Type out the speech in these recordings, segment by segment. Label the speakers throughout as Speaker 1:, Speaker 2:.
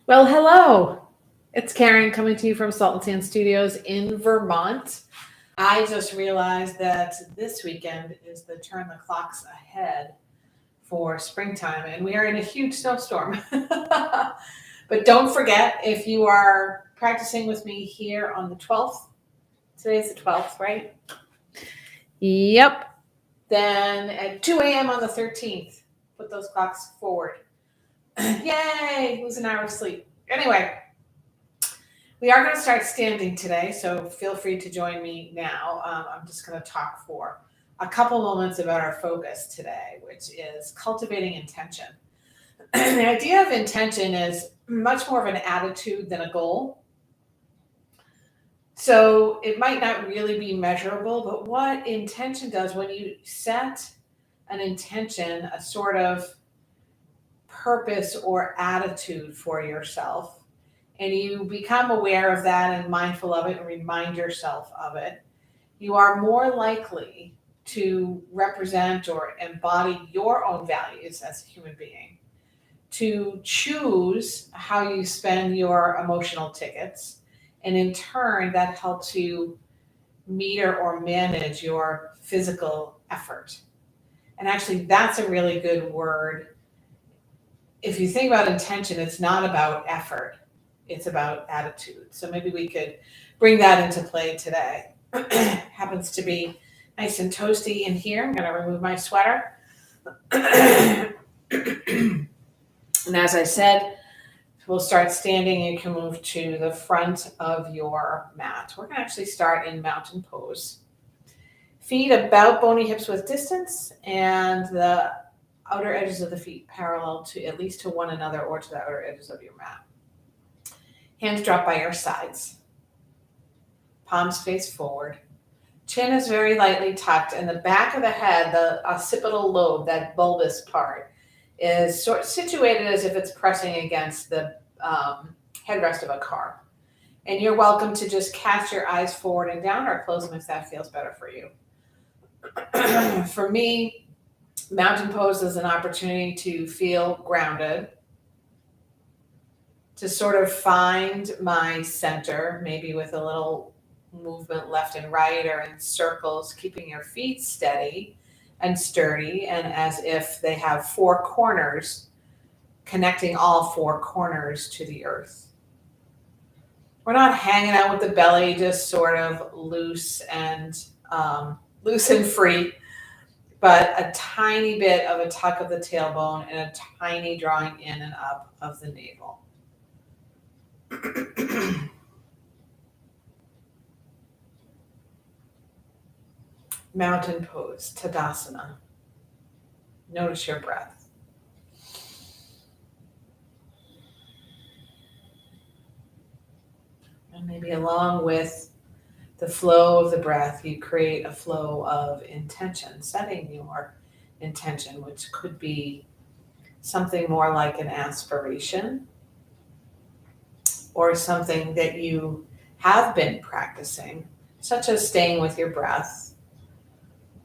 Speaker 1: Well, hello. It's Karen coming to you from Salt and Sand Studios in Vermont. I just realized that this weekend is the turn the clocks ahead for springtime, and we are in a huge snowstorm. But don't forget, if you are practicing with me here on the 12th, today's the 12th, right? Yep. Then at 2 a.m. on the 13th, put those clocks forward. Yay! Lose an hour of sleep. Anyway, we are going to start standing today, so feel free to join me now. I'm just going to talk for a couple moments about our focus today, which is cultivating intention. The idea of intention is much more of an attitude than a goal. So it might not really be measurable, but what intention does when you set an intention, a sort of purpose or attitude for yourself, and you become aware of that and mindful of it and remind yourself of it, you are more likely to represent or embody your own values as a human being, to choose how you spend your emotional tickets, and in turn, that helps you meter or manage your physical effort. And actually, that's a really good word. If you think about intention, it's not about effort. It's about attitude. So maybe we could bring that into play today. Happens to be nice and toasty in here. I'm going to remove my sweater. And as I said, we'll start standing. You can move to the front of your mat. We're going to actually start in mountain pose. Feet about bony hips width distance, and the outer edges of the feet parallel to at least to one another or to the outer edges of your mat. Hands drop by your sides. Palms face forward. Chin is very lightly tucked, and the back of the head, the occipital lobe, that bulbous part, is sort of situated as if it's pressing against the headrest of a car. And you're welcome to just cast your eyes forward and down or close them if that feels better for you. For me, mountain pose is an opportunity to feel grounded, to sort of find my center, maybe with a little movement left and right or in circles, keeping your feet steady and sturdy and as if they have four corners, connecting all four corners to the earth. We're not hanging out with the belly just sort of loose and free, but a tiny bit of a tuck of the tailbone and a tiny drawing in and up of the navel. Mountain pose, Tadasana. Notice your breath. And maybe along with the flow of the breath, you create a flow of intention, setting your intention, which could be something more like an aspiration or something that you have been practicing, such as staying with your breath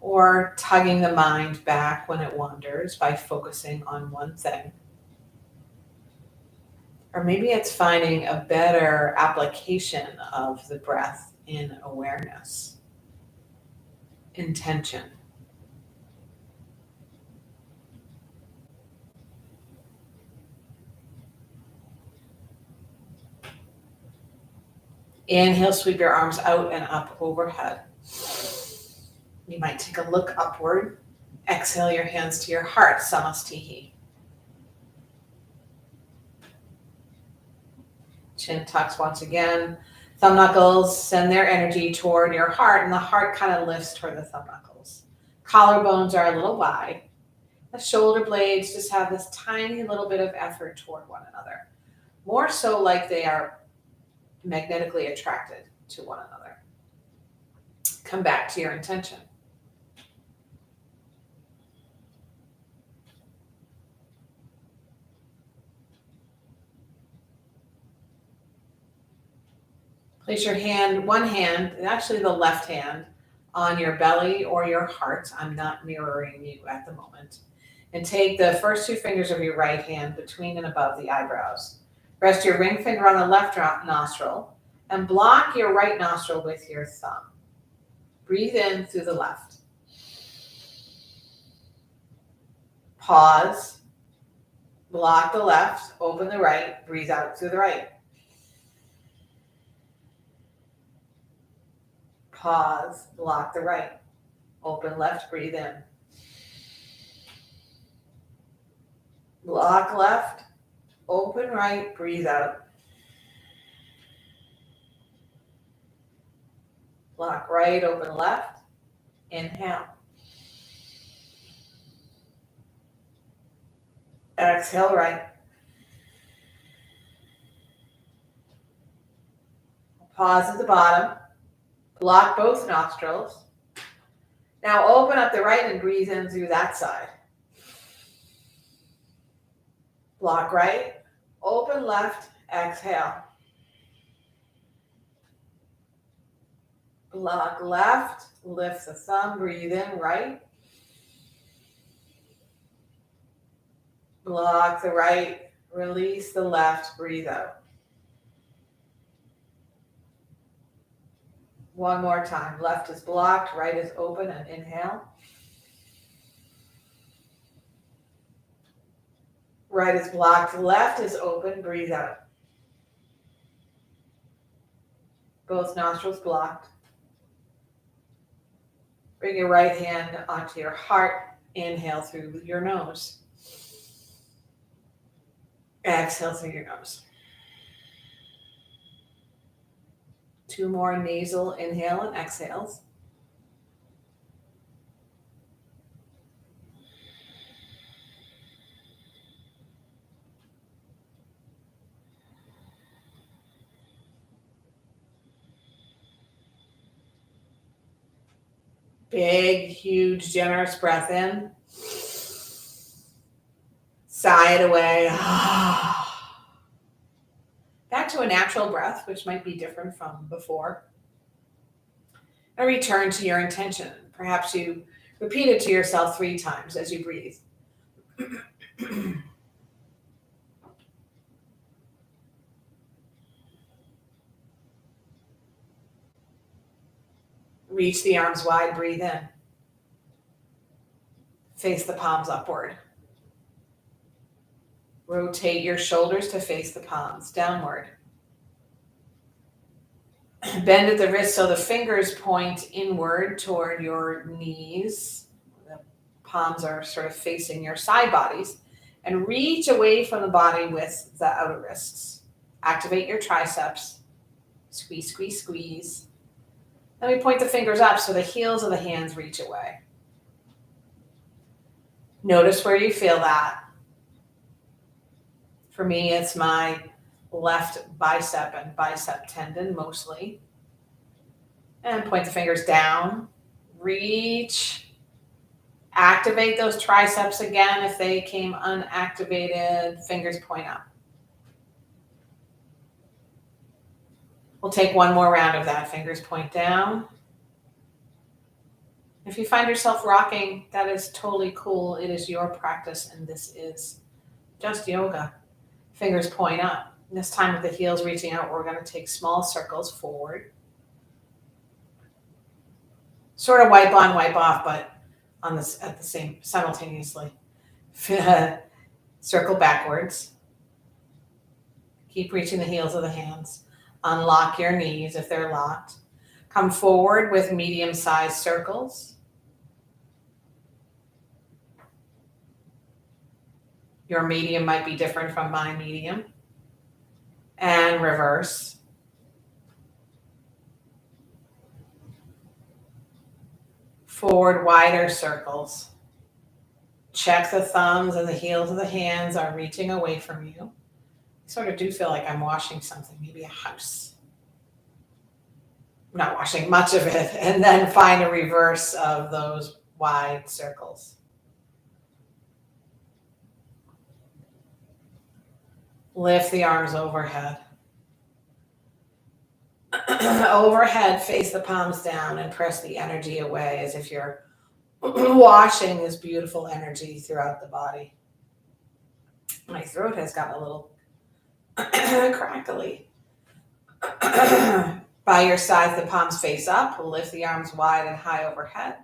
Speaker 1: or tugging the mind back when it wanders by focusing on one thing. Or maybe it's finding a better application of the breath in awareness. Intention. Inhale, sweep your arms out and up overhead. You might take a look upward. Exhale your hands to your heart, Samastihi. Chin tucks once again. Thumb knuckles send their energy toward your heart, and the heart kind of lifts toward the thumb knuckles. Collarbones are a little wide. The shoulder blades just have this tiny little bit of effort toward one another. More so like they are magnetically attracted to one another. Come back to your intention. Place your hand, one hand, actually the left hand, on your belly or your heart. I'm not mirroring you at the moment. And take the first two fingers of your right hand between and above the eyebrows. Rest your ring finger on the left nostril and block your right nostril with your thumb. Breathe in through the left. Pause. Block the left, open the right, breathe out through the right. Pause, block the right, open left, breathe in. Block left, open right, breathe out. Block right, open left, inhale. Exhale right. Pause at the bottom. Block both nostrils. Now open up the right and breathe in through that side. Block right, open left, exhale. Block left, lift the thumb, breathe in right. Block the right, release the left, breathe out. One more time. Left is blocked, right is open, and inhale. Right is blocked, left is open, breathe out. Both nostrils blocked. Bring your right hand onto your heart. Inhale through your nose. Exhale through your nose. 2 more nasal inhale and exhales. Big, huge, generous breath in. Sigh it away. Back to a natural breath, which might be different from before. And return to your intention. Perhaps you repeat it to yourself 3 times as you breathe. Reach the arms wide, breathe in. Face the palms upward. Rotate your shoulders to face the palms downward. Bend at the wrist so the fingers point inward toward your knees. The palms are sort of facing your side bodies. And reach away from the body with the outer wrists. Activate your triceps. Squeeze, squeeze, squeeze. Then we point the fingers up so the heels of the hands reach away. Notice where you feel that. For me, it's my left bicep and bicep tendon mostly. And point the fingers down. Reach. Activate those triceps again if they came unactivated. Fingers point up. We'll take 1 more round of that. Fingers point down. If you find yourself rocking, that is totally cool. It is your practice, and this is just yoga. Fingers point up. This time with the heels reaching out, we're going to take small circles forward. Sort of wipe on, wipe off, but on this at the same simultaneously. Circle backwards. Keep reaching the heels of the hands. Unlock your knees if they're locked. Come forward with medium-sized circles. Your medium might be different from my medium. And reverse. Forward, wider circles. Check the thumbs and the heels of the hands are reaching away from you. I sort of do feel like I'm washing something, maybe a house. I'm not washing much of it. And then find a reverse of those wide circles. Lift the arms overhead. Overhead, face the palms down and press the energy away as if you're washing this beautiful energy throughout the body. My throat has got a little Crackly. By your sides, the palms face up. Lift the arms wide and high overhead.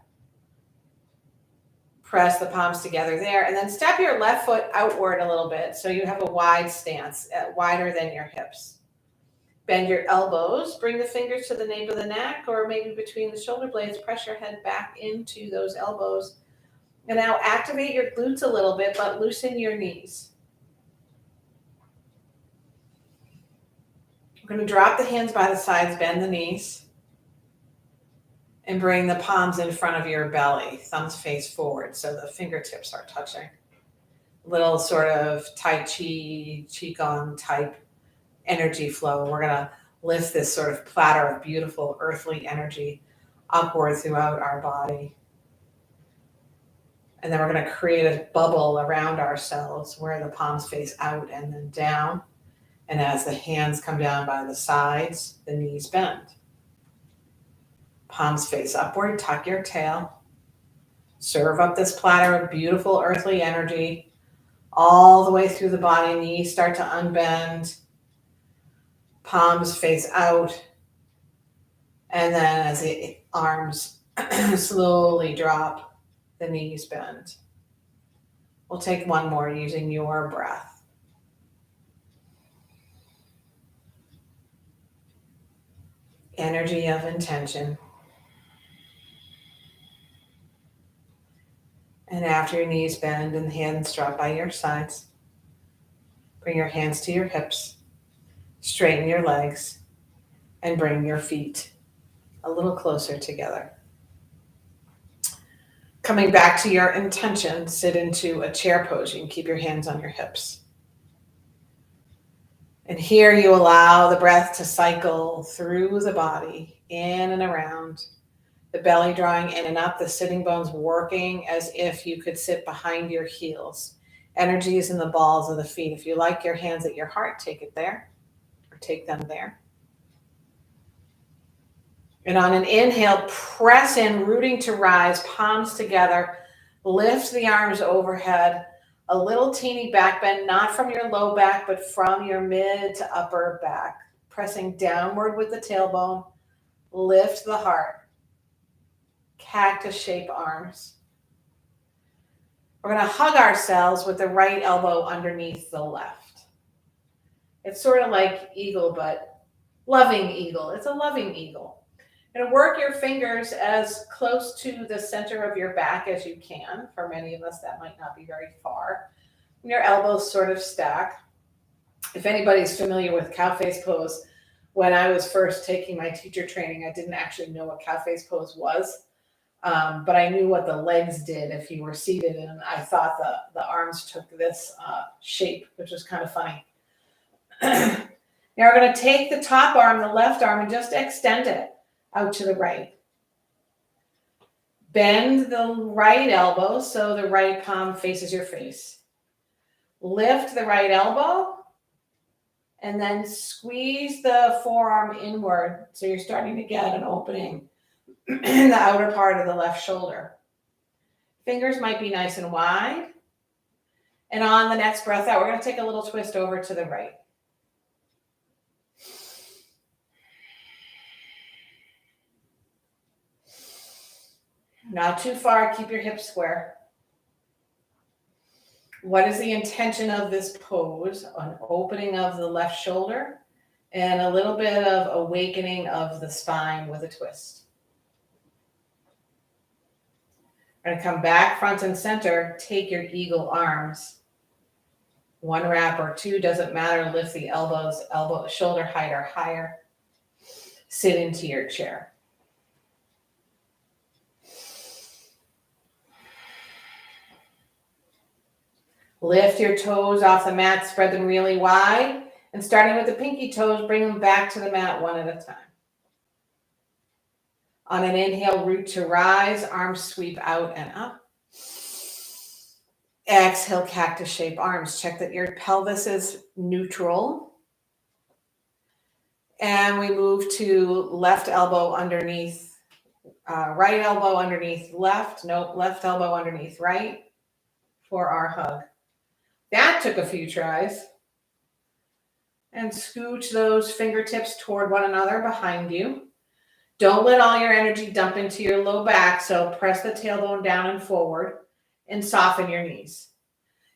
Speaker 1: Press the palms together there, and then step your left foot outward a little bit so you have a wide stance, wider than your hips. Bend your elbows, bring the fingers to the nape of the neck or maybe between the shoulder blades. Press your head back into those elbows. And now activate your glutes a little bit, but loosen your knees. We're going to drop the hands by the sides, bend the knees, and bring the palms in front of your belly, thumbs face forward so the fingertips are touching. Little sort of Tai Chi, Qigong type energy flow. We're going to lift this sort of platter of beautiful earthly energy upward throughout our body. And then we're going to create a bubble around ourselves where the palms face out and then down. And as the hands come down by the sides, the knees bend. Palms face upward, tuck your tail. Serve up this platter of beautiful earthly energy all the way through the body. Knees start to unbend. Palms face out. And then as the arms slowly drop, the knees bend. We'll take one more using your breath. Energy of intention. And after your knees bend and the hands drop by your sides, bring your hands to your hips, straighten your legs, and bring your feet a little closer together. Coming back to your intention, sit into a chair pose. You can keep your hands on your hips. And here you allow the breath to cycle through the body, in and around. The belly drawing in and up, the sitting bones working as if you could sit behind your heels. Energy is in the balls of the feet. If you like your hands at your heart, take it there or take them there. And on an inhale, press in, rooting to rise, palms together. Lift the arms overhead. A little teeny back bend, not from your low back, but from your mid to upper back. Pressing downward with the tailbone. Lift the heart. Cactus shape arms. We're going to hug ourselves with the right elbow underneath the left. It's sort of like eagle, but loving eagle. It's a loving eagle. You're going to work your fingers as close to the center of your back as you can. For many of us, that might not be very far. And your elbows sort of stack. If anybody's familiar with cow face pose, when I was first taking my teacher training, I didn't actually know what cow face pose was. But I knew what the legs did if you were seated, and I thought the arms took this shape, which was kind of funny. Now we're going to take the top arm, the left arm, and just extend it out to the right. Bend the right elbow so the right palm faces your face. Lift the right elbow, and then squeeze the forearm inward so you're starting to get an opening in the outer part of the left shoulder. Fingers might be nice and wide. And on the next breath out, we're going to take a little twist over to the right. Not too far, keep your hips square. What is the intention of this pose? An opening of the left shoulder and a little bit of awakening of the spine with a twist. We're going to come back front and center. Take your eagle arms. One wrap or two, doesn't matter. Lift the elbows, shoulder height or higher. Sit into your chair. Lift your toes off the mat, spread them really wide. And starting with the pinky toes, bring them back to the mat one at a time. On an inhale, root to rise, arms sweep out and up. Exhale, cactus shape arms. Check that your pelvis is neutral. And we move to left elbow underneath, right elbow underneath left. Nope, left elbow underneath right for our hug. That took a few tries. And scooch those fingertips toward one another behind you. Don't let all your energy dump into your low back, so press the tailbone down and forward and soften your knees.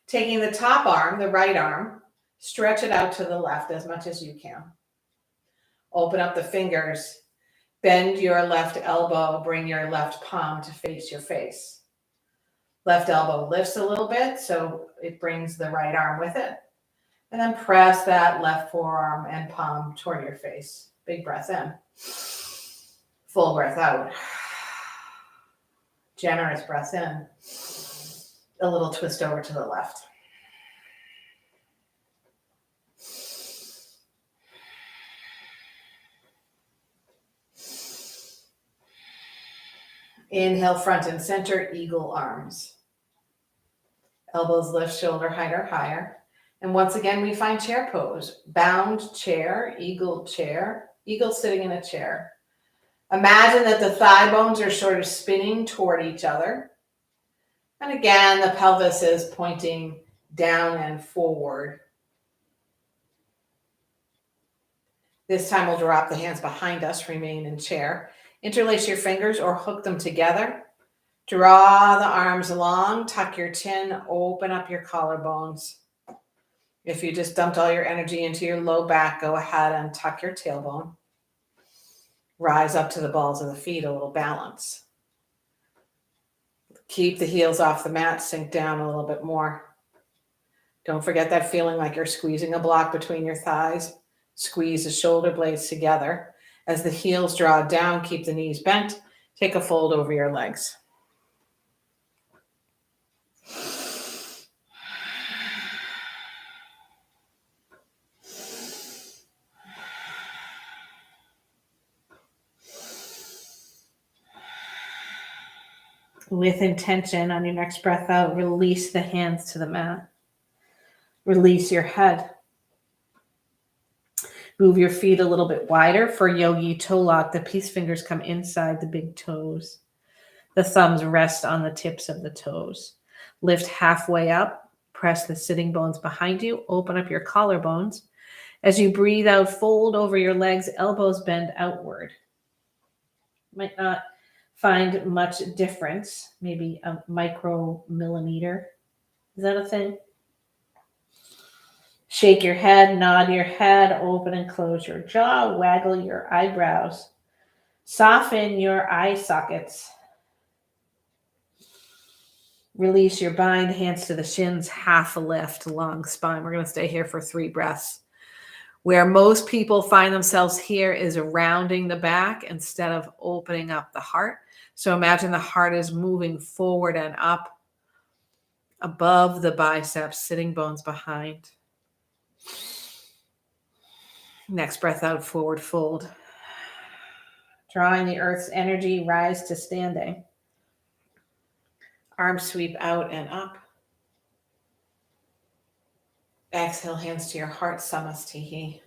Speaker 1: Taking the top arm, the right arm, stretch it out to the left as much as you can. Open up the fingers. Bend your left elbow. Bring your left palm to face your face. Left elbow lifts a little bit, so it brings the right arm with it. And then press that left forearm and palm toward your face. Big breath in. Full breath out. Generous breath in. A little twist over to the left. Inhale, front and center, eagle arms. Elbows lift, shoulder height or higher. And once again, we find chair pose. Bound chair, eagle sitting in a chair. Imagine that the thigh bones are sort of spinning toward each other. And again, the pelvis is pointing down and forward. This time we'll drop the hands behind us, remain in chair. Interlace your fingers or hook them together. Draw the arms long, tuck your chin, open up your collarbones. If you just dumped all your energy into your low back, go ahead and tuck your tailbone. Rise up to the balls of the feet, a little balance. Keep the heels off the mat, sink down a little bit more. Don't forget that feeling like you're squeezing a block between your thighs. Squeeze the shoulder blades together. As the heels draw down, keep the knees bent. Take a fold over your legs. With intention, on your next breath out, release the hands to the mat. Release your head. Move your feet a little bit wider for yogi toe lock. The peace fingers come inside the big toes. The thumbs rest on the tips of the toes. Lift halfway up. Press the sitting bones behind you. Open up your collarbones. As you breathe out, fold over your legs, elbows bend outward. Might not find much difference, maybe a micromillimeter. Is that a thing? Shake your head, nod your head, open and close your jaw, waggle your eyebrows, soften your eye sockets. Release your bind, hands to the shins, half a lift, long spine. We're going to stay here for 3 breaths. Where most people find themselves here is rounding the back instead of opening up the heart. So imagine the heart is moving forward and up above the biceps, sitting bones behind. Next breath out, forward fold. Drawing the earth's energy, rise to standing. Arms sweep out and up. Exhale, hands to your heart, Samastihi.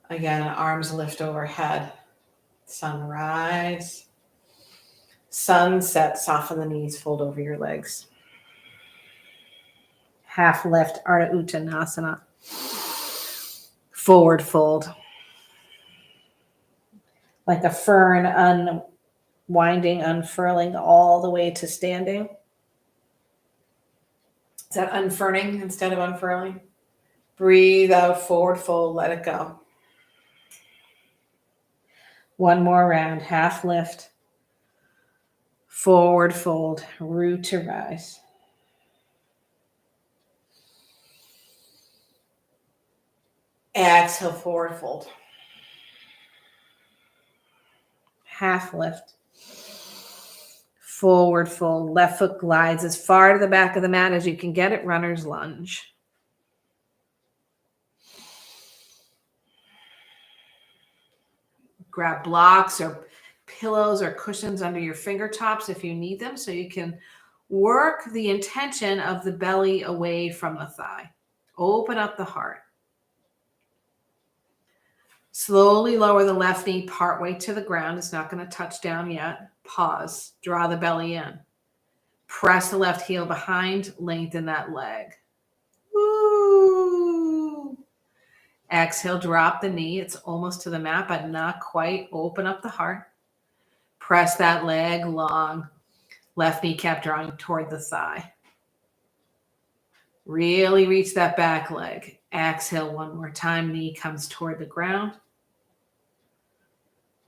Speaker 1: Again, arms lift overhead. Sunrise. Sunset, soften the knees, fold over your legs. Half lift, Ardha Uttanasana. Forward fold. Like a fern unwinding, unfurling all the way to standing. Is that unferning instead of unfurling? Breathe out, forward fold, let it go. One more round, half lift. Forward fold, root to rise. Exhale, forward fold. Half lift. Forward fold. Left foot glides as far to the back of the mat as you can get it. Runner's lunge. Grab blocks or pillows or cushions under your fingertips if you need them, so you can work the intention of the belly away from the thigh. Open up the heart. Slowly lower the left knee partway to the ground. It's not going to touch down yet. Pause. Draw the belly in. Press the left heel behind. Lengthen that leg. Woo! Exhale, drop the knee. It's almost to the mat, but not quite. Open up the heart. Press that leg long. Left kneecap drawing toward the thigh. Really reach that back leg. Exhale one more time. Knee comes toward the ground.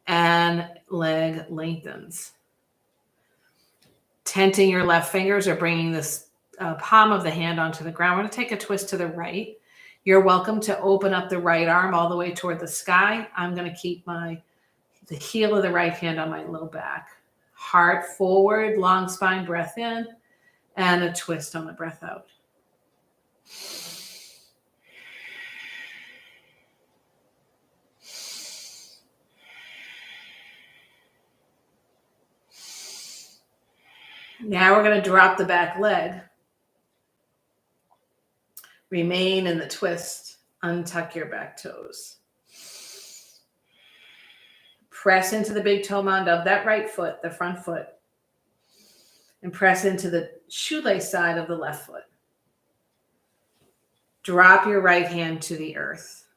Speaker 1: And leg lengthens. Tenting your left fingers or bringing this palm of the hand onto the ground. We're going to take a twist to the right. You're welcome to open up the right arm all the way toward the sky. I'm going to keep the heel of the right hand on my low back. Heart forward, long spine, breath in, and a twist on the breath out. Now we're going to drop the back leg. Remain in the twist. Untuck your back toes. Press into the big toe mound of that right foot, the front foot. And press into the shoelace side of the left foot. Drop your right hand to the earth.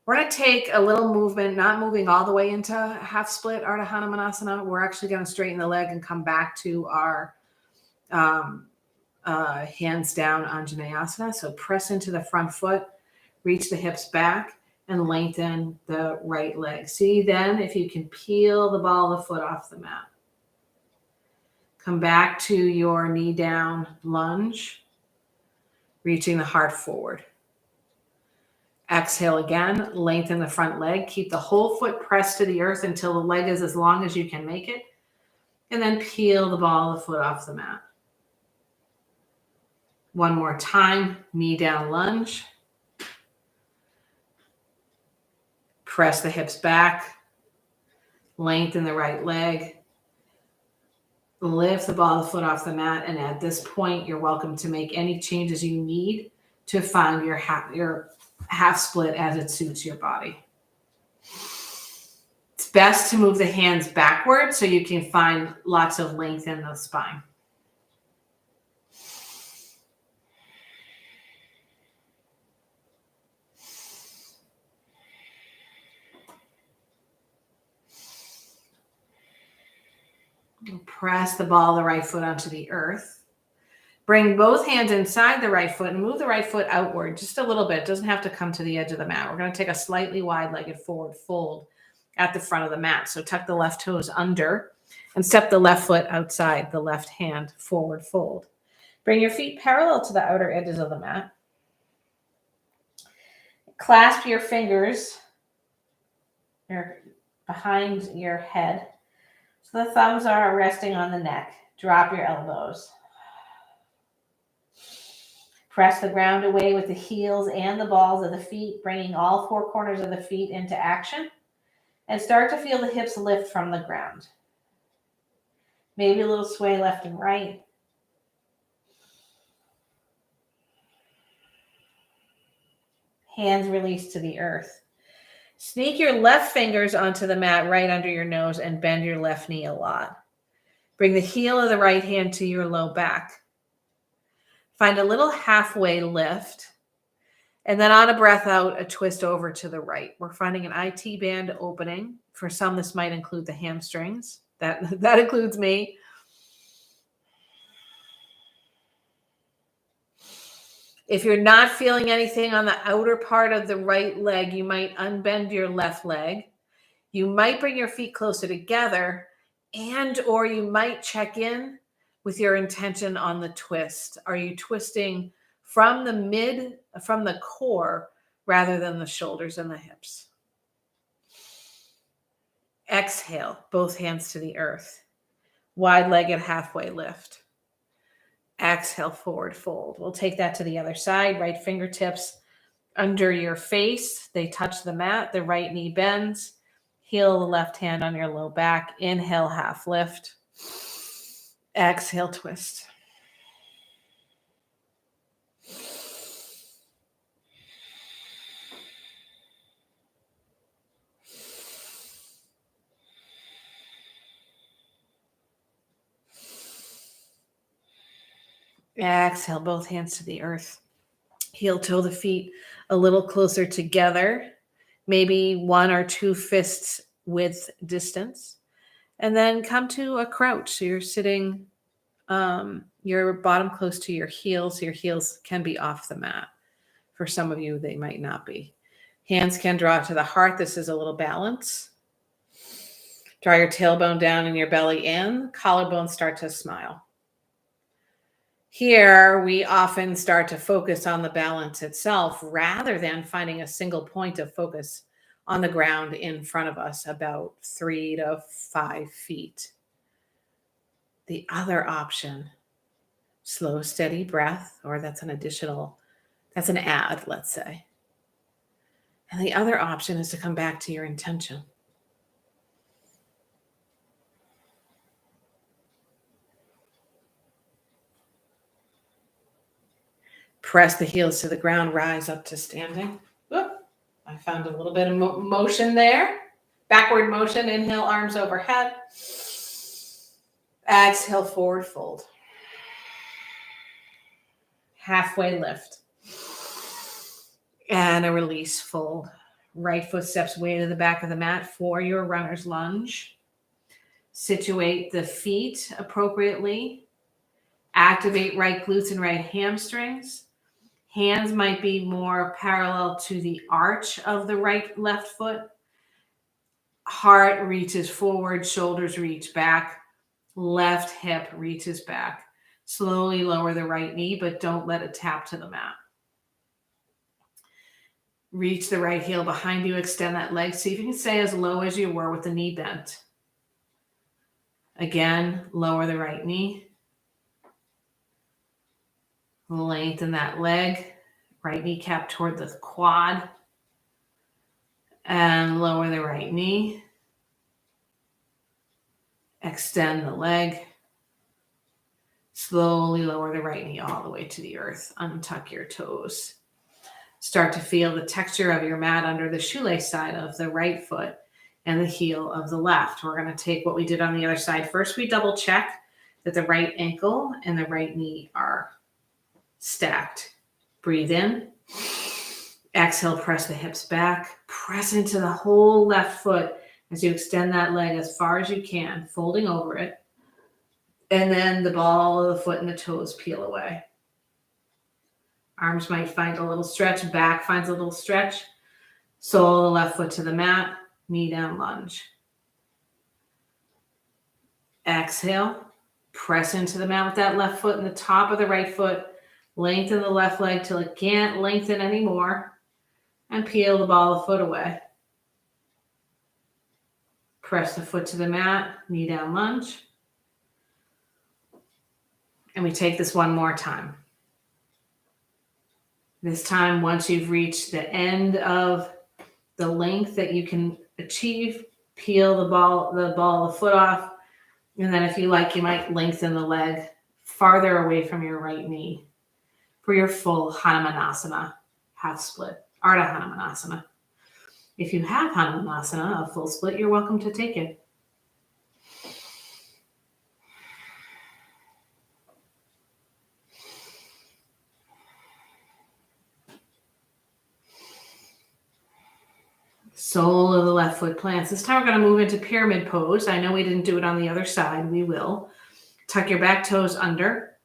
Speaker 1: We're going to take a little movement, not moving all the way into half split Ardha Hanumanasana. We're actually going to straighten the leg and come back to our hands down Anjaneyasana. So press into the front foot, reach the hips back, and lengthen the right leg. See then if you can peel the ball of the foot off the mat. Come back to your knee down lunge, reaching the heart forward. Exhale again, lengthen the front leg. Keep the whole foot pressed to the earth until the leg is as long as you can make it. And then peel the ball of the foot off the mat. One more time, knee down lunge. Press the hips back. Lengthen the right leg. Lift the ball of the foot off the mat. And at this point, you're welcome to make any changes you need to find your half split as it suits your body. It's best to move the hands backward so you can find lots of length in the spine. Press the ball of the right foot onto the earth. Bring both hands inside the right foot and move the right foot outward just a little bit. It doesn't have to come to the edge of the mat. We're going to take a slightly wide-legged forward fold at the front of the mat. So tuck the left toes under and step the left foot outside the left hand, forward fold. Bring your feet parallel to the outer edges of the mat. Clasp your fingers behind your head. So the thumbs are resting on the neck. Drop your elbows. Press the ground away with the heels and the balls of the feet, bringing all four corners of the feet into action. And start to feel the hips lift from the ground. Maybe a little sway left and right. Hands release to the earth. Sneak your left fingers onto the mat right under your nose and bend your left knee a lot. Bring the heel of the right hand to your low back. Find a little halfway lift. And then on a breath out, a twist over to the right. We're finding an IT band opening. For some, this might include the hamstrings. That includes me. If you're not feeling anything on the outer part of the right leg, you might unbend your left leg. You might bring your feet closer together, or you might check in with your intention on the twist. Are you twisting from the core rather than the shoulders and the hips? Exhale, both hands to the earth. Wide-legged halfway lift. Exhale, forward fold. We'll take that to the other side. Right fingertips under your face. They touch the mat. The right knee bends. Heel the left hand on your low back. Inhale, half lift. Exhale, twist. Exhale, both hands to the earth. Heel toe the feet a little closer together, maybe 1 or 2 fists width distance. And then come to a crouch. So you're sitting, your bottom close to your heels. Your heels can be off the mat. For some of you, they might not be. Hands can draw to the heart. This is a little balance. Draw your tailbone down and your belly in. Collarbones start to smile. Here, we often start to focus on the balance itself rather than finding a single point of focus on the ground in front of us, about 3 to 5 feet. The other option, slow, steady breath, or that's an add, let's say. And the other option is to come back to your intention. Press the heels to the ground, rise up to standing. Whoop. I found a little bit of motion there. Backward motion, inhale, arms overhead. Exhale, forward fold. Halfway lift. And a release, fold. Right foot steps way to the back of the mat for your runner's lunge. Situate the feet appropriately. Activate right glutes and right hamstrings. Hands might be more parallel to the arch of the left foot. Heart reaches forward, shoulders reach back. Left hip reaches back. Slowly lower the right knee, but don't let it tap to the mat. Reach the right heel behind you, extend that leg. See if you can stay as low as you were with the knee bent. Again, lower the right knee. Lengthen that leg. Right kneecap toward the quad. And lower the right knee. Extend the leg. Slowly lower the right knee all the way to the earth. Untuck your toes. Start to feel the texture of your mat under the shoelace side of the right foot and the heel of the left. We're going to take what we did on the other side. First, we double check that the right ankle and the right knee are stacked. Breathe in. Exhale, press the hips back. Press into the whole left foot as you extend that leg as far as you can, folding over it. And then the ball of the foot and the toes peel away. Arms might find a little stretch. Back finds a little stretch. Sole of the left foot to the mat. Knee down lunge. Exhale. Press into the mat with that left foot and the top of the right foot. Lengthen the left leg till it can't lengthen anymore. And peel the ball of the foot away. Press the foot to the mat. Knee down lunge. And we take this one more time. This time, once you've reached the end of the length that you can achieve, peel the ball of the foot off. And then if you like, you might lengthen the leg farther away from your right knee for your full Hanumanasana, half split, Ardha Hanumanasana. If you have Hanumanasana, a full split, you're welcome to take it. Sole of the left foot plants. This time we're going to move into pyramid pose. I know we didn't do it on the other side. We will. Tuck your back toes under.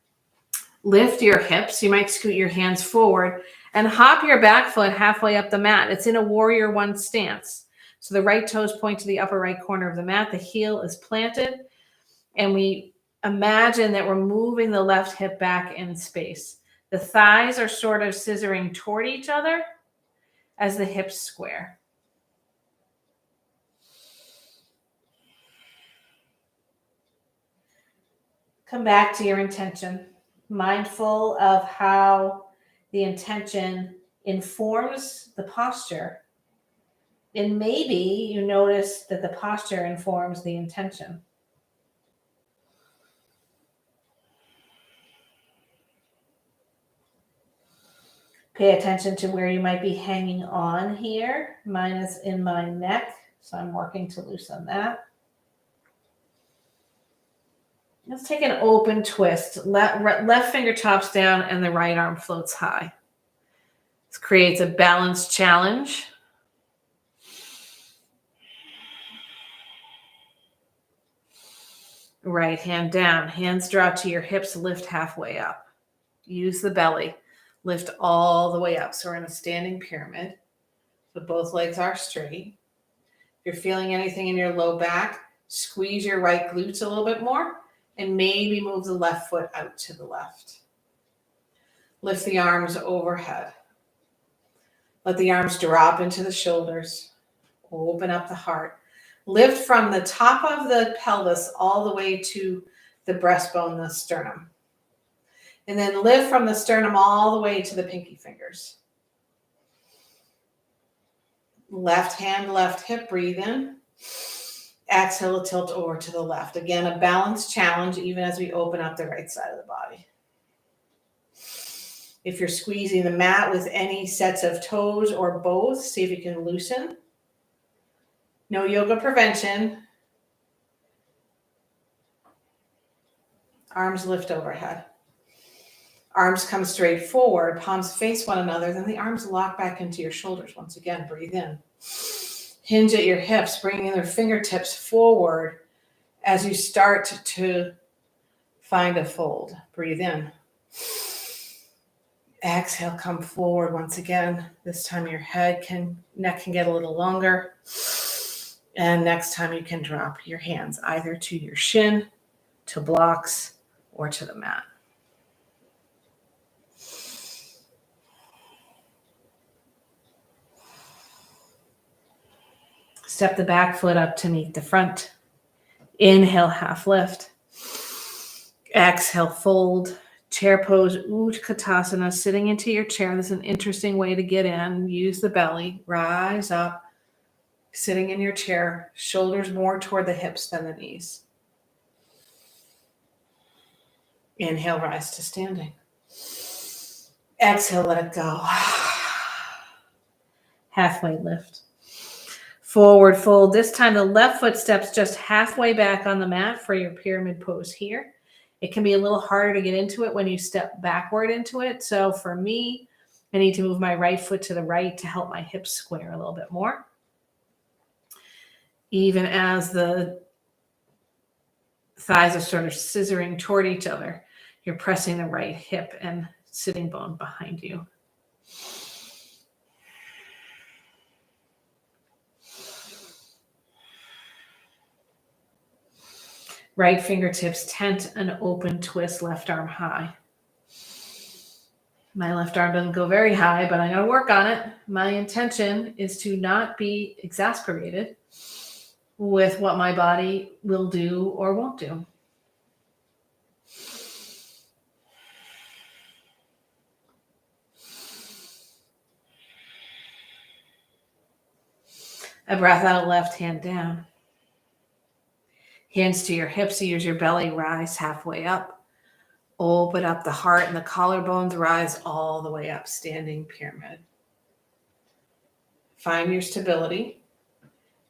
Speaker 1: Lift your hips. You might scoot your hands forward and hop your back foot halfway up the mat. It's in a warrior one stance. So the right toes point to the upper right corner of the mat. The heel is planted. And we imagine that we're moving the left hip back in space. The thighs are sort of scissoring toward each other as the hips square. Come back to your intention, mindful of how the intention informs the posture. And maybe you notice that the posture informs the intention. Pay attention to where you might be hanging on here. Mine is in my neck, so I'm working to loosen that. Let's take an open twist. Left fingertips down and the right arm floats high. Creates a balance challenge. Right hand down, hands draw to your hips, lift halfway up. Use the belly, lift all the way up. So we're in a standing pyramid, but both legs are straight. If you're feeling anything in your low back, squeeze your right glutes a little bit more and maybe move the left foot out to the left. Lift the arms overhead. Let the arms drop into the shoulders. Open up the heart. Lift from the top of the pelvis all the way to the breastbone, the sternum. And then lift from the sternum all the way to the pinky fingers. Left hand, left hip, breathe in. Exhale, tilt over to the left. Again, a balance challenge even as we open up the right side of the body. If you're squeezing the mat with any sets of toes or both, see if you can loosen. No yoga prevention. Arms lift overhead. Arms come straight forward, palms face one another, then the arms lock back into your shoulders. Once again, breathe in. Hinge at your hips, bringing their fingertips forward as you start to find a fold. Breathe in. Exhale, come forward once again. This time your neck can get a little longer. And next time you can drop your hands either to your shin, to blocks, or to the mat. Step the back foot up to meet the front. Inhale, half lift. Exhale, fold. Chair pose, Utkatasana, sitting into your chair. This is an interesting way to get in. Use the belly, rise up. Sitting in your chair, shoulders more toward the hips than the knees. Inhale, rise to standing. Exhale, let it go. Halfway lift. Forward fold. This time the left foot steps just halfway back on the mat for your pyramid pose here. It can be a little harder to get into it when you step backward into it. So for me, I need to move my right foot to the right to help my hips square a little bit more. Even as the thighs are sort of scissoring toward each other, you're pressing the right hip and sitting bone behind you. Right fingertips tent an open twist, left arm high. My left arm doesn't go very high, but I'm going to work on it. My intention is to not be exasperated with what my body will do or won't do. A breath out, left hand down. Hands to your hips, use your belly, rise halfway up. Open up the heart and the collarbones, rise all the way up, standing pyramid. Find your stability.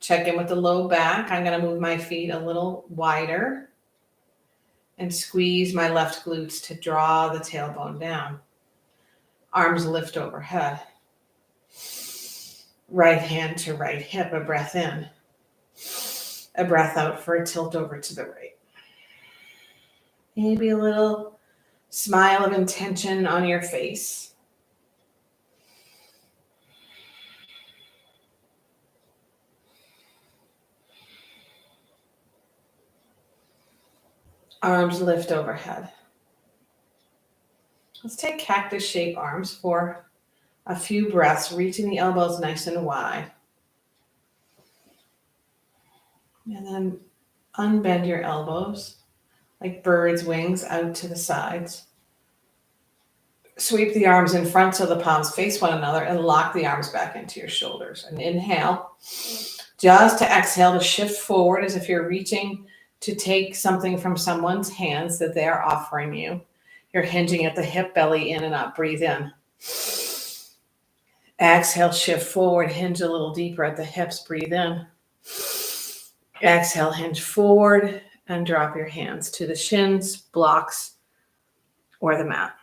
Speaker 1: Check in with the low back. I'm going to move my feet a little wider and squeeze my left glutes to draw the tailbone down. Arms lift overhead. Right hand to right hip, a breath in. A breath out for a tilt over to the right. Maybe a little smile of intention on your face. Arms lift overhead. Let's take cactus shape arms for a few breaths, reaching the elbows nice and wide. And then unbend your elbows like bird's wings out to the sides. Sweep the arms in front so the palms face one another and lock the arms back into your shoulders. And inhale, just to exhale to shift forward as if you're reaching to take something from someone's hands that they are offering you. You're hinging at the hip, belly in and up. Breathe in. Exhale, shift forward, hinge a little deeper at the hips. Breathe in. Exhale, hinge forward and drop your hands to the shins, blocks, or the mat.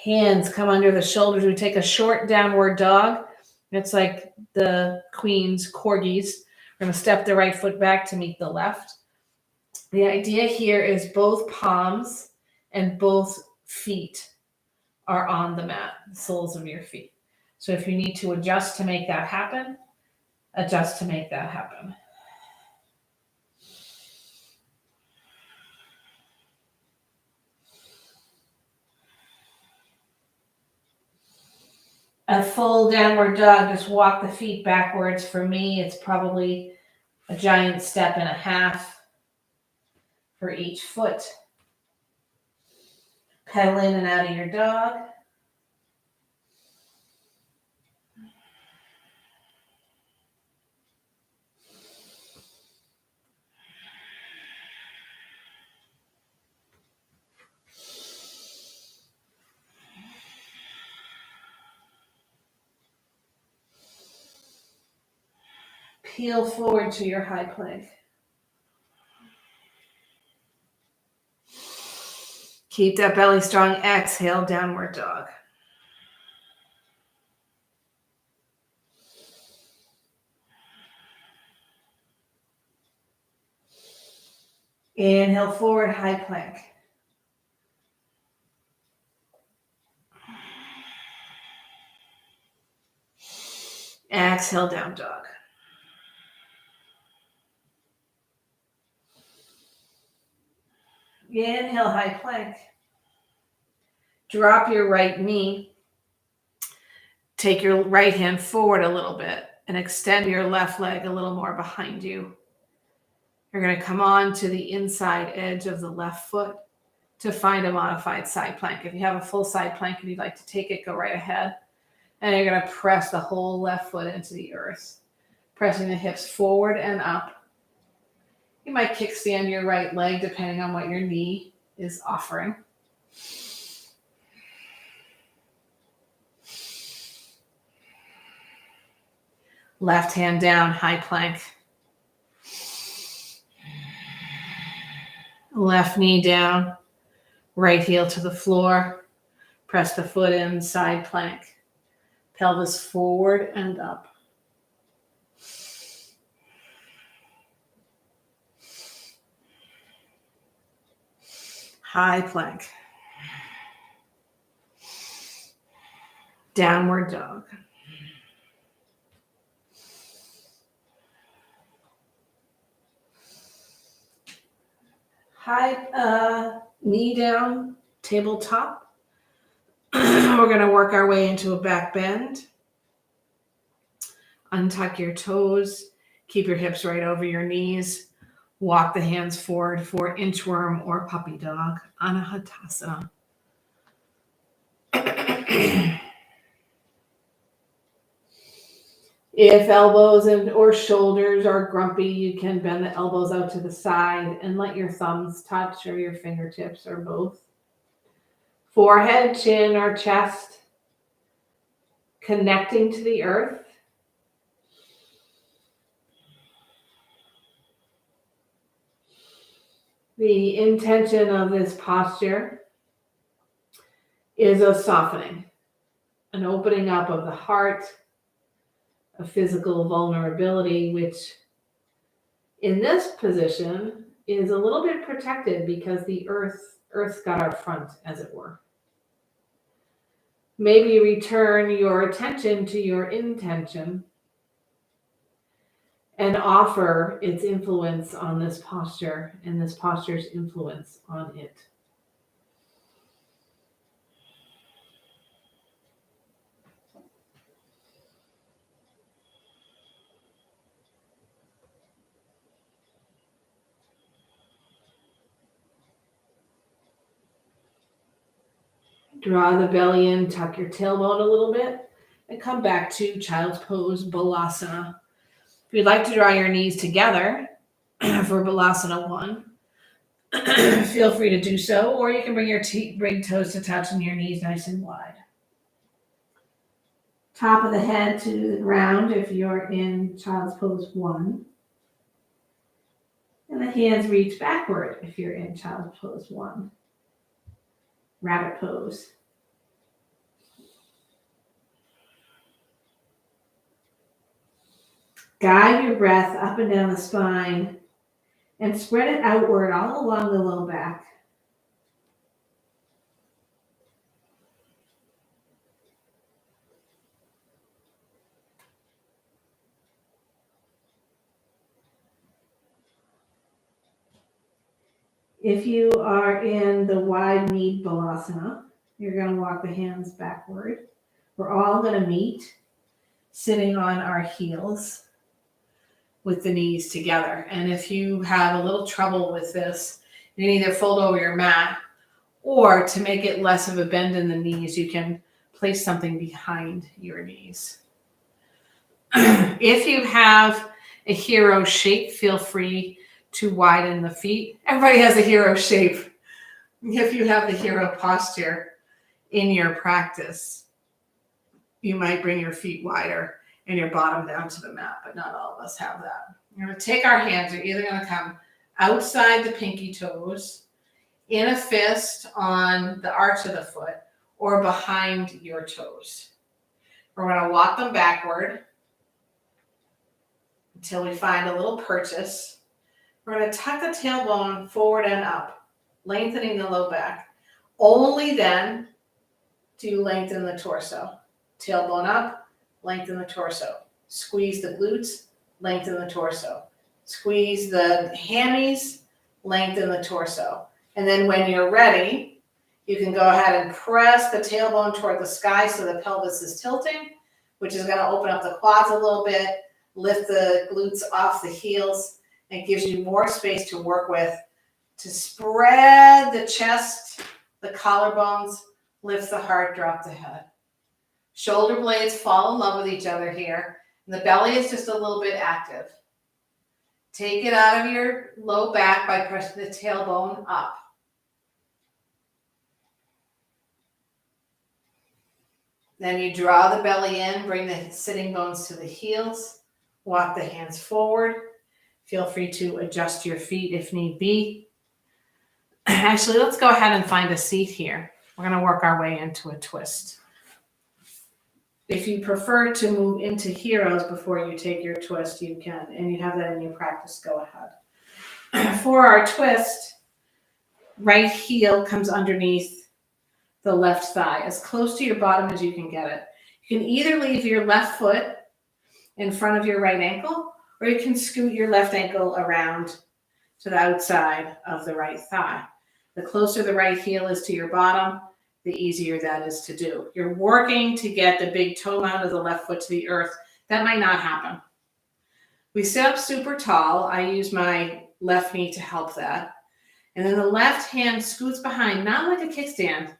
Speaker 1: Hands come under the shoulders. We take a short downward dog. It's like the Queen's corgis. We're going to step the right foot back to meet the left. The idea here is both palms and both feet are on the mat, the soles of your feet. So if you need to adjust to make that happen, adjust to make that happen. A full downward dog, just walk the feet backwards. For me, it's probably a giant step and a half for each foot. Pedal in and out of your dog. Peel forward to your high plank. Keep that belly strong. Exhale, downward dog. Inhale forward, high plank. Exhale, down dog. Inhale, high plank. Drop your right knee. Take your right hand forward a little bit and extend your left leg a little more behind you. You're going to come on to the inside edge of the left foot to find a modified side plank. If you have a full side plank and you'd like to take it, go right ahead. And you're going to press the whole left foot into the earth, pressing the hips forward and up. You might kickstand your right leg depending on what your knee is offering. Left hand down, high plank. Left knee down, right heel to the floor. Press the foot in, side plank. Pelvis forward and up. High plank. Downward dog. High knee down, tabletop. We're going to work our way into a back bend. Untuck your toes. Keep your hips right over your knees. Walk the hands forward for inchworm or puppy dog, Anahatasana. If elbows or shoulders are grumpy, you can bend the elbows out to the side and let your thumbs touch or your fingertips or both. Forehead, chin, or chest connecting to the earth. The intention of this posture is a softening, an opening up of the heart, a physical vulnerability, which in this position is a little bit protected because the earth's got our front, as it were. Maybe return your attention to your intention and offer its influence on this posture and this posture's influence on it. Draw the belly in, tuck your tailbone a little bit, and come back to child's pose, Balasana. If you'd like to draw your knees together for Balasana 1, feel free to do so, or you can bring your big toes to touch and your knees nice and wide. Top of the head to the ground if you're in child's pose 1. And the hands reach backward if you're in child's pose 1. Rabbit pose. Guide your breath up and down the spine and spread it outward all along the low back. If you are in the wide knee balasana, you're going to walk the hands backward. We're all going to meet sitting on our heels with the knees together. And if you have a little trouble with this, you can either fold over your mat, or to make it less of a bend in the knees, you can place something behind your knees. If you have a hero shape, feel free to widen the feet. Everybody has a hero shape. If you have the hero posture in your practice, you might bring your feet wider and your bottom down to the mat, but not all of us have that. We're going to take our hands. You're either going to come outside the pinky toes, in a fist on the arch of the foot, or behind your toes. We're going to walk them backward until we find a little purchase. We're going to tuck the tailbone forward and up, lengthening the low back. Only then do you lengthen the torso. Tailbone up, lengthen the torso. Squeeze the glutes, lengthen the torso. Squeeze the hammies, lengthen the torso. And then when you're ready, you can go ahead and press the tailbone toward the sky so the pelvis is tilting, which is going to open up the quads a little bit, lift the glutes off the heels, and gives you more space to work with to spread the chest, the collarbones, lift the heart, drop the head. Shoulder blades fall in love with each other here. And the belly is just a little bit active. Take it out of your low back by pressing the tailbone up. Then you draw the belly in, bring the sitting bones to the heels, walk the hands forward. Feel free to adjust your feet if need be. Actually, let's go ahead and find a seat here. We're going to work our way into a twist. If you prefer to move into heroes before you take your twist, you can, and you have that in your practice, go ahead. For our twist, right heel comes underneath the left thigh, as close to your bottom as you can get it. You can either leave your left foot in front of your right ankle, or you can scoot your left ankle around to the outside of the right thigh. The closer the right heel is to your bottom, the easier that is to do. You're working to get the big toe mount of the left foot to the earth. That might not happen. We sit up super tall. I use my left knee to help that. And then the left hand scoots behind, not like a kickstand,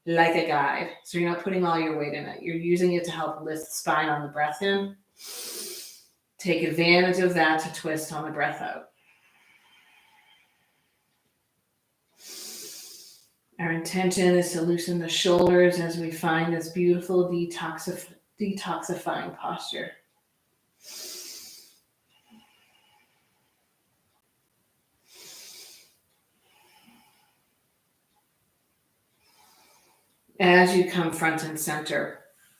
Speaker 1: like a guide. So you're not putting all your weight in it. You're using it to help lift the spine on the breath in. Take advantage of that to twist on the breath out. Our intention is to loosen the shoulders as we find this beautiful detoxifying posture. As you come front and center,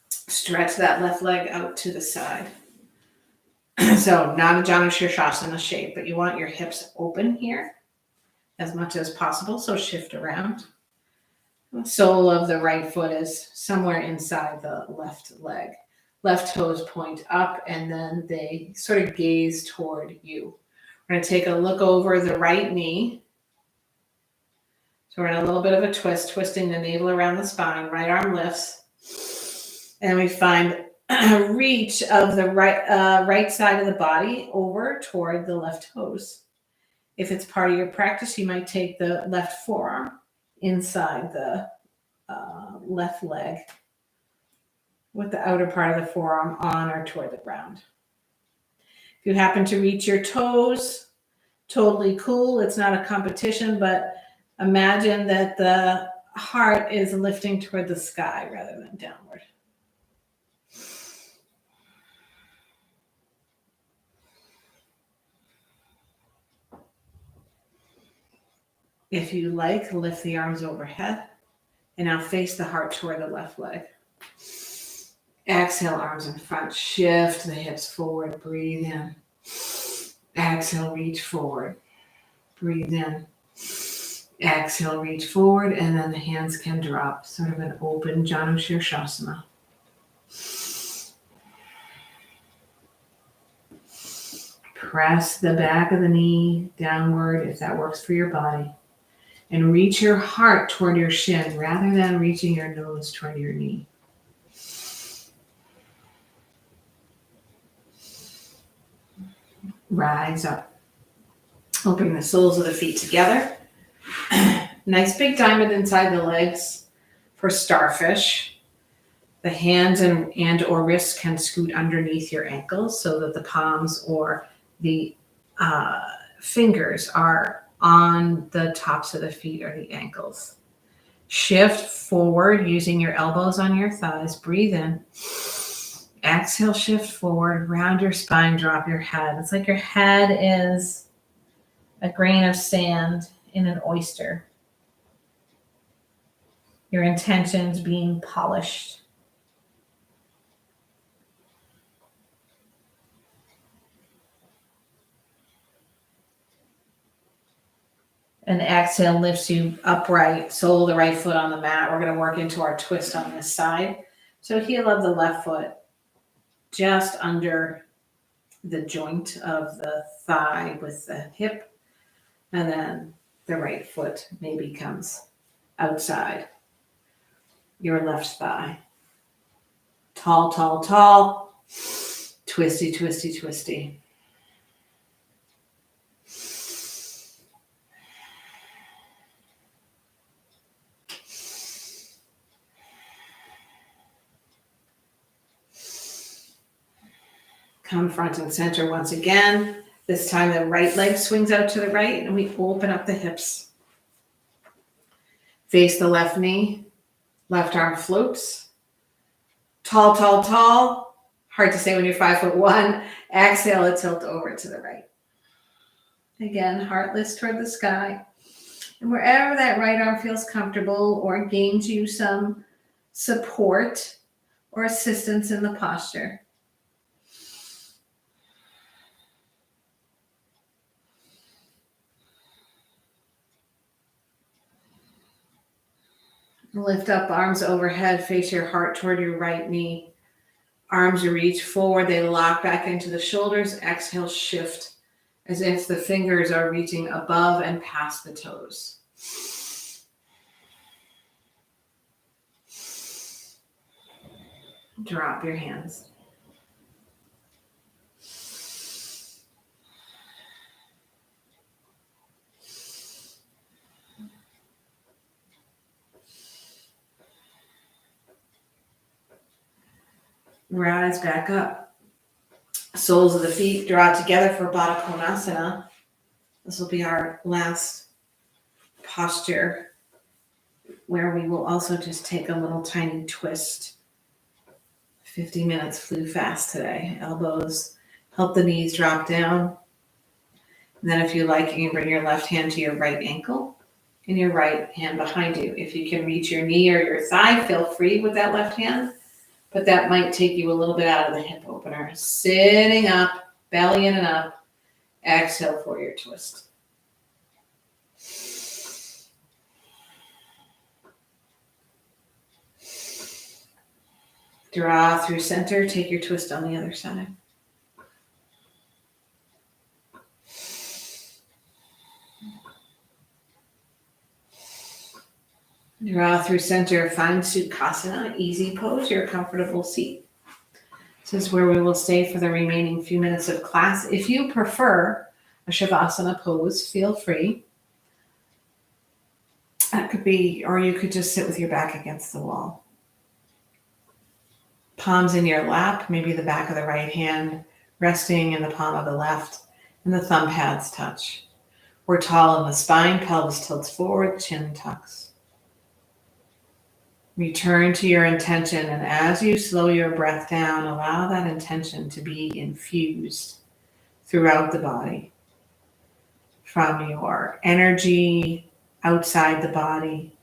Speaker 1: stretch that left leg out to the side. So not a Janu Shirshasana shape, but you want your hips open here as much as possible. So shift around. The sole of the right foot is somewhere inside the left leg. Left toes point up and then they sort of gaze toward you. We're going to take a look over the right knee. So we're in a little bit of a twist, twisting the navel around the spine, right arm lifts. And we find a reach of the right side of the body over toward the left toes. If it's part of your practice, you might take the left forearm inside the left leg with the outer part of the forearm on or toward the ground. If you happen to reach your toes, totally cool. It's not a competition, but imagine that the heart is lifting toward the sky rather than downward. If you like, lift the arms overhead and now face the heart toward the left leg. Exhale, arms in front. Shift the hips forward. Breathe in. Exhale, reach forward. Breathe in. Exhale, reach forward, and then the hands can drop. Sort of an open Janu Shirshasana. Press the back of the knee downward if that works for your body. And reach your heart toward your shin rather than reaching your nose toward your knee. Rise up. Opening the soles of the feet together. Nice big diamond inside the legs for starfish. The hands and or wrists can scoot underneath your ankles so that the palms or the fingers are on the tops of the feet or the ankles. Shift forward using your elbows on your thighs. Breathe in. Exhale, shift forward, round your spine, drop your head. It's like your head is a grain of sand in an oyster. Your intentions being polished. And exhale lifts you upright, sole of the right foot on the mat. We're going to work into our twist on this side. So heel of the left foot just under the joint of the thigh with the hip. And then the right foot maybe comes outside your left thigh. Tall, tall, tall. Twisty, twisty, twisty. Come front and center once again. This time the right leg swings out to the right and we open up the hips. Face the left knee. Left arm floats. Tall, tall, tall. Hard to say when you're 5'1". Exhale it tilt over to the right. Again, heart lifts toward the sky. And wherever that right arm feels comfortable or gains you some support or assistance in the posture. Lift up, arms overhead, face your heart toward your right knee. Arms reach forward, they lock back into the shoulders. Exhale, shift as if the fingers are reaching above and past the toes. Drop your hands. Rise back up. Soles of the feet draw together for Baddha Konasana. This will be our last posture where we will also just take a little tiny twist. 50 minutes flew fast today. Elbows help the knees drop down. And then if you like, you can bring your left hand to your right ankle and your right hand behind you. If you can reach your knee or your thigh, feel free with that left hand. But that might take you a little bit out of the hip opener. Sitting up, belly in and up. Exhale for your twist. Draw through center. Take your twist on the other side. Draw through center. Find Sukhasana, easy pose, your comfortable seat. This is where we will stay for the remaining few minutes of class. If you prefer a Shavasana pose, feel free. That could be, or you could just sit with your back against the wall. Palms in your lap, maybe the back of the right hand resting in the palm of the left, and the thumb pads touch. We're tall in the spine, pelvis tilts forward, chin tucks. Return to your intention, and as you slow your breath down, allow that intention to be infused throughout the body. From your energy outside the body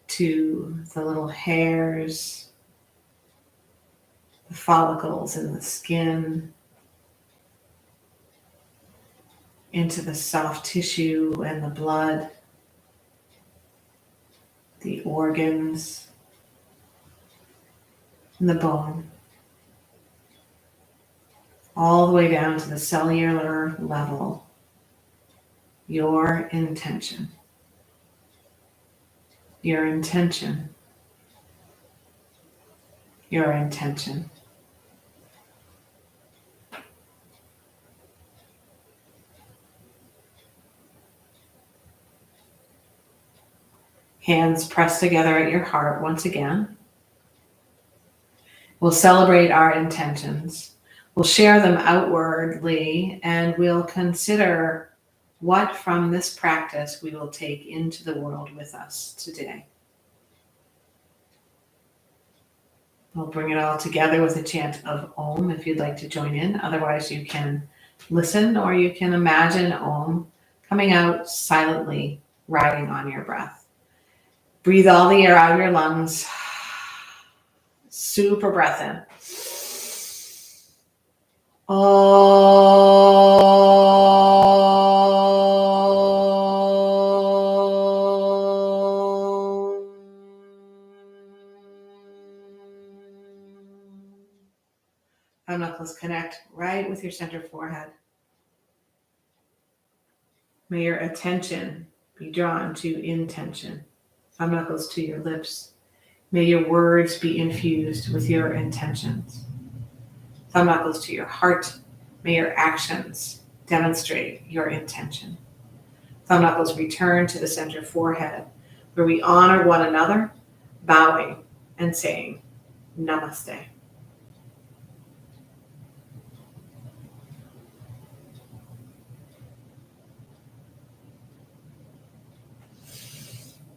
Speaker 1: to the little hairs the follicles in the skin, into the soft tissue and the blood, the organs, and the bone, all the way down to the cellular level. Your intention. Your intention. Your intention. Hands pressed together at your heart once again. We'll celebrate our intentions. We'll share them outwardly, and we'll consider what from this practice we will take into the world with us today. We'll bring it all together with a chant of Om if you'd like to join in. Otherwise, you can listen or you can imagine Om coming out silently, riding on your breath. Breathe all the air out of your lungs. Super breath in. Thumb knuckles connect right with your center forehead. May your attention be drawn to intention. Thumb knuckles to your lips. May your words be infused with your intentions. Thumb knuckles to your heart. May your actions demonstrate your intention. Thumb knuckles return to the center forehead, where we honor one another, bowing and saying, Namaste.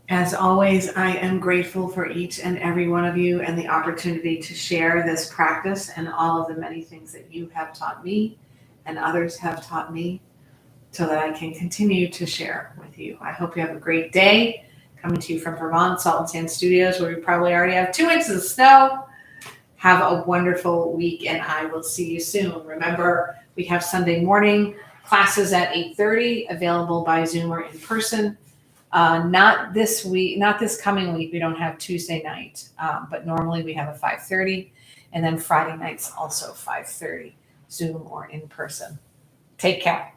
Speaker 1: As always, I am grateful for each and every one of you and the opportunity to share this practice and all of the many things that you have taught me and others have taught me so that I can continue to share with you. I hope you have a great day. Coming to you from Vermont, Salt and Sand Studios, where we probably already have 2 inches of snow. Have a wonderful week, and I will see you soon. Remember, we have Sunday morning classes at 8:30, available by Zoom or in person. Not this week, not this coming week. We don't have Tuesday night, but normally we have a 5:30, and then Friday nights also 5:30, Zoom or in person. Take care.